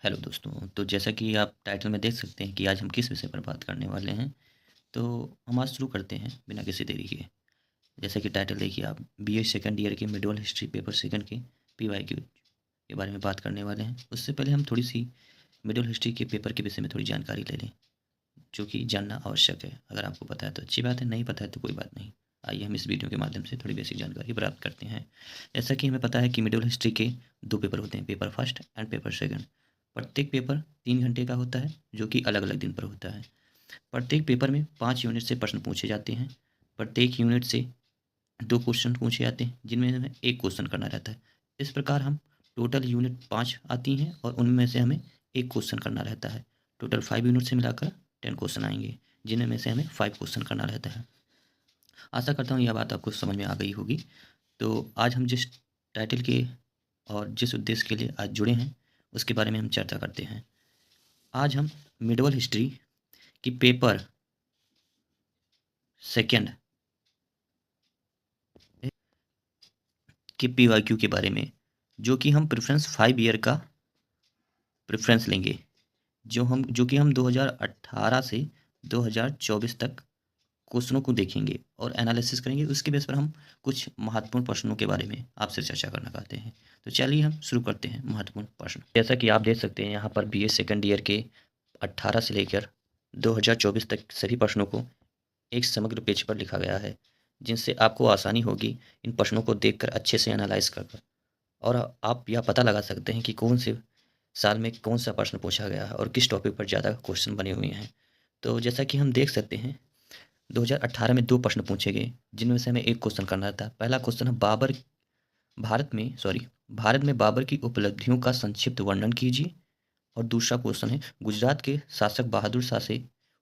Hello दोस्तों, तो जैसा कि आप टाइटल में देख सकते हैं कि आज हम किस विषय पर बात करने वाले हैं। तो हम आज शुरू करते हैं बिना किसी देरी के। जैसा कि टाइटल देखिए आप, बीए सेकंड ईयर के मिडल हिस्ट्री पेपर सेकंड के पीवाईक्यू के बारे में बात करने वाले हैं। उससे पहले हम थोड़ी सी मिडल हिस्ट्री के पेपर के विषय में थोड़ी जानकारी ले लें, जो कि जानना आवश्यक है। अगर आपको पता है तो अच्छी बात है, नहीं पता है तो कोई बात नहीं। आइए हम इस वीडियो के माध्यम से थोड़ी बेसिक जानकारी प्राप्त करते हैं। जैसा कि हमें पता है कि मिडिल हिस्ट्री के दो पेपर होते हैं, paper first and paper second. प्रत्येक पेपर 3 घंटे का होता है, जो कि अलग अलग दिन पर होता है। प्रत्येक पेपर में 5 यूनिट से प्रश्न पूछे जाते हैं। प्रत्येक यूनिट से 2 क्वेश्चन पूछे जाते हैं, जिनमें हमें एक क्वेश्चन करना रहता है। इस प्रकार हम टोटल यूनिट 5 आती हैं और उनमें से हमें एक क्वेश्चन करना रहता है। टोटल 5 यूनिट से मिलाकर 10 क्वेश्चन आएंगे, जिनमें से हमें 5 क्वेश्चन करना रहता है। आशा करता हूँ यह बात आपको समझ में आ गई होगी। तो आज हम जिस टाइटल के और जिस उद्देश्य के लिए आज जुड़े हैं, उसके बारे में हम चर्चा करते हैं। आज हम मिडवल हिस्ट्री की पेपर सेकंड के पीवाईक्यू के बारे में, जो कि हम प्रेफरेंस 5 ईयर का प्रेफरेंस लेंगे, जो कि हम 2018 से 2024 तक क्वेश्चनों को देखेंगे और एनालिसिस करेंगे। उसके बेस पर हम कुछ महत्वपूर्ण प्रश्नों के बारे में आपसे चर्चा करना चाहते हैं। तो चलिए हम शुरू करते हैं महत्वपूर्ण प्रश्न। जैसा कि आप देख सकते हैं यहाँ पर बीए सेकंड ईयर के 18 से लेकर 2024 तक सभी प्रश्नों को एक समग्र पेज पर लिखा गया है, जिनसे आपको आसानी होगी इन प्रश्नों को देखकर अच्छे से एनालाइज कर और आप यह पता लगा सकते हैं कि कौन से साल में कौन सा प्रश्न पूछा गया है और किस टॉपिक पर ज़्यादा क्वेश्चन बने हुए हैं। तो जैसा कि हम देख सकते हैं, 2018 में 2 प्रश्न पूछे गए, जिनमें से हमें एक क्वेश्चन करना था। पहला क्वेश्चन है भारत में बाबर की उपलब्धियों का संक्षिप्त वर्णन कीजिए। और दूसरा क्वेश्चन है गुजरात के शासक बहादुर शाह से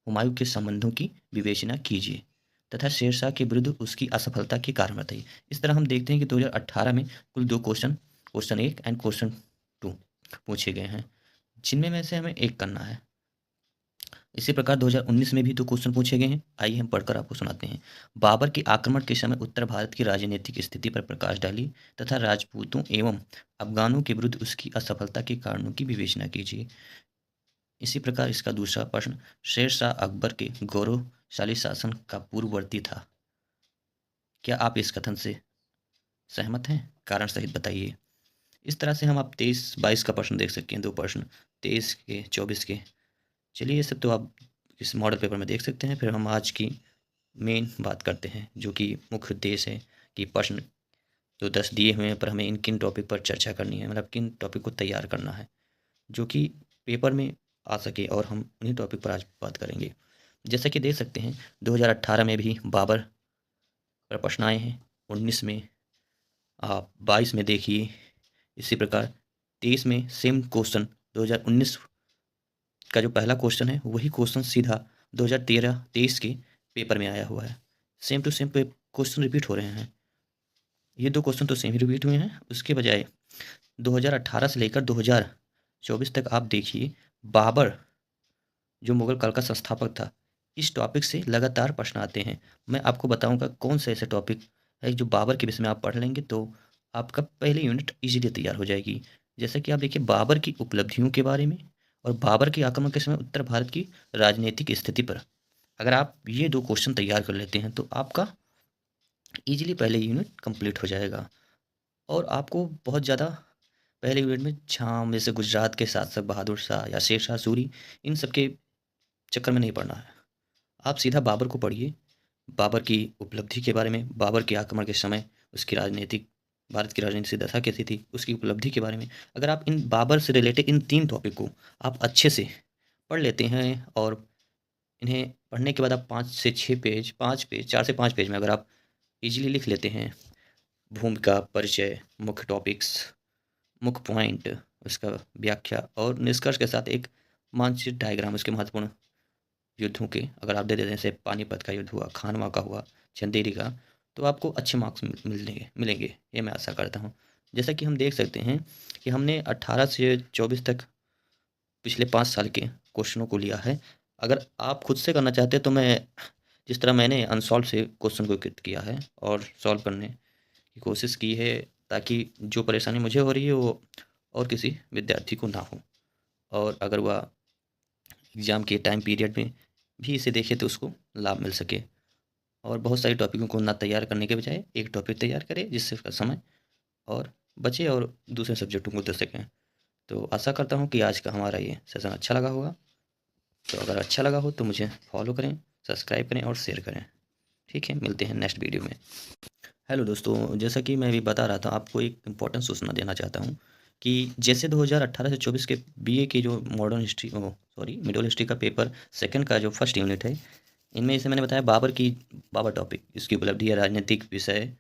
हुमायूं के संबंधों की विवेचना कीजिए तथा शेरशाह के विरुद्ध उसकी असफलता के कारण बताइए। इस तरह हम देखते हैं कि 2018 में कुल 2 क्वेश्चन, क्वेश्चन 1 एंड क्वेश्चन 2 पूछे गए हैं, जिनमें से हमें एक करना है। इसी प्रकार 2019 में भी 2 क्वेश्चन पूछे गए हैं। आइए हम पढ़कर आपको सुनाते हैं। बाबर के आक्रमण के समय उत्तर भारत की राजनीतिक स्थिति पर प्रकाश डाली तथा राजपूतों एवं अफगानों के विरुद्ध उसकी असफलता के कारणों की विवेचना कीजिए। इसी प्रकार इसका दूसरा प्रश्न, शेर शाह अकबर के गौरवशाली शासन का पूर्ववर्ती था। क्या आप इस कथन से सहमत हैं? कारण सहित बताइए। इस तरह से हम आप 23-22 का प्रश्न देख सकते हैं, 2 प्रश्न 23 के 24 के। चलिए ये सब तो आप इस मॉडल पेपर में देख सकते हैं। फिर हम आज की मेन बात करते हैं, जो कि मुख्य उद्देश्य है कि प्रश्न जो 10 दिए हुए हैं पर हमें इन किन टॉपिक पर चर्चा करनी है, मतलब किन टॉपिक को तैयार करना है जो कि पेपर में आ सके, और हम उन्हीं टॉपिक पर आज बात करेंगे। जैसा कि देख सकते हैं 2018 में भी बाबर पर प्रश्न आए हैं, 19 में, आप 22 में देखिए। इसी प्रकार 23 में सेम क्वेश्चन 2019 का जो पहला क्वेश्चन है वही क्वेश्चन सीधा 2013-23 के पेपर में आया हुआ है। सेम टू सेम पे क्वेश्चन रिपीट हो रहे हैं। ये 2 क्वेश्चन तो सेम ही रिपीट हुए हैं। उसके बजाय 2018 से लेकर 2024 तक आप देखिए, बाबर जो मुगल काल का संस्थापक था, इस टॉपिक से लगातार प्रश्न आते हैं। मैं आपको बताऊंगा कौन से ऐसे टॉपिक है जो बाबर के विषय में आप पढ़ लेंगे तो आपका पहली यूनिट इजीली तैयार हो जाएगी। जैसे कि आप देखिए बाबर की उपलब्धियों के बारे में और बाबर के आक्रमण के समय उत्तर भारत की राजनीतिक स्थिति पर, अगर आप ये 2 क्वेश्चन तैयार कर लेते हैं तो आपका इजीली पहले यूनिट कंप्लीट हो जाएगा। और आपको बहुत ज़्यादा पहले यूनिट में छाम जैसे गुजरात के शासक बहादुर शाह या शेर शाह सूरी, इन सब के चक्कर में नहीं पड़ना है। आप सीधा बाबर को पढ़िए, बाबर की उपलब्धि के बारे में, बाबर के आक्रमण के समय उसकी राजनीतिक, भारत की राजनीतिक दशा कैसी थी, उसकी उपलब्धि के बारे में। अगर आप इन बाबर से रिलेटेड इन 3 टॉपिक को आप अच्छे से पढ़ लेते हैं और इन्हें पढ़ने के बाद आप 5 से 6 पेज, 5 पेज, 4 से 5 पेज में अगर आप इजीली लिख लेते हैं, भूमिका, परिचय, मुख्य टॉपिक्स, मुख्य पॉइंट, उसका व्याख्या और निष्कर्ष के साथ एक मानचित्र डायग्राम उसके महत्वपूर्ण युद्धों के अगर आप दे देते हैं, जैसे पानीपत का युद्ध हुआ, खानवा का हुआ, चंदेरी का, तो आपको अच्छे मार्क्स मिलेंगे मिलेंगे, ये मैं आशा करता हूँ। जैसा कि हम देख सकते हैं कि हमने 18 से 24 तक पिछले 5 साल के क्वेश्चनों को लिया है। अगर आप खुद से करना चाहते हैं तो मैं जिस तरह मैंने अनसॉल्व से क्वेश्चन को किया है और सॉल्व करने की कोशिश की है, ताकि जो परेशानी मुझे हो रही है वो और किसी विद्यार्थी को ना हो। और अगर वह एग्ज़ाम के टाइम पीरियड में भी इसे देखे तो उसको लाभ मिल सके। और बहुत सारे टॉपिकों को ना तैयार करने के बजाय एक टॉपिक तैयार करें जिससे उसका समय और बचे और दूसरे सब्जेक्टों को दे सकें। तो आशा करता हूँ कि आज का हमारा ये सेशन अच्छा लगा होगा। तो अगर अच्छा लगा हो तो मुझे फॉलो करें, सब्सक्राइब करें और शेयर करें। ठीक है, मिलते हैं नेक्स्ट वीडियो में। हेलो दोस्तों, जैसा कि मैं अभी बता रहा था, आपको एक इम्पोर्टेंट सूचना देना चाहता हूँ कि जैसे 2018 से 24 के बीए की जो मॉडर्न हिस्ट्री मिडल हिस्ट्री का पेपर सेकंड का जो फर्स्ट यूनिट है, इनमें जैसे मैंने बताया बाबर टॉपिक, इसकी उपलब्धियाँ, राजनीतिक विषय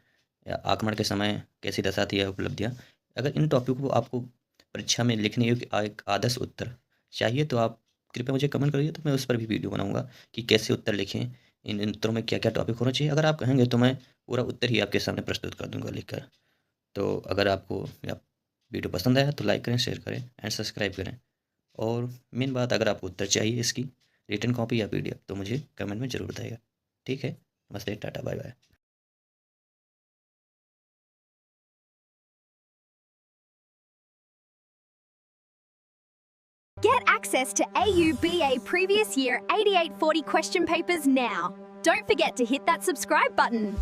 या आक्रमण के समय कैसी दशा थी या उपलब्धियाँ। अगर इन टॉपिक को आपको परीक्षा में लिखने योग्य एक आदर्श उत्तर चाहिए तो आप कृपया मुझे कमेंट करिए, तो मैं उस पर भी वीडियो बनाऊंगा कि कैसे उत्तर लिखें, इन उत्तरों में क्या क्या टॉपिक होना चाहिए। अगर आप कहेंगे तो मैं पूरा उत्तर ही आपके सामने प्रस्तुत कर दूंगा लिखकर। तो अगर आपको या वीडियो पसंद आया तो लाइक करें, शेयर करें एंड सब्सक्राइब करें। और मेन बात, अगर आपको उत्तर चाहिए इसकी रिटन कॉपी या पीडीएफ तो मुझे कमेंट में ज़रूर बताइएगा। ठीक है, नमस्ते, tata, bye bye. Get access to AUBA Previous Year 8840 question papers now. Don't forget to hit that subscribe button.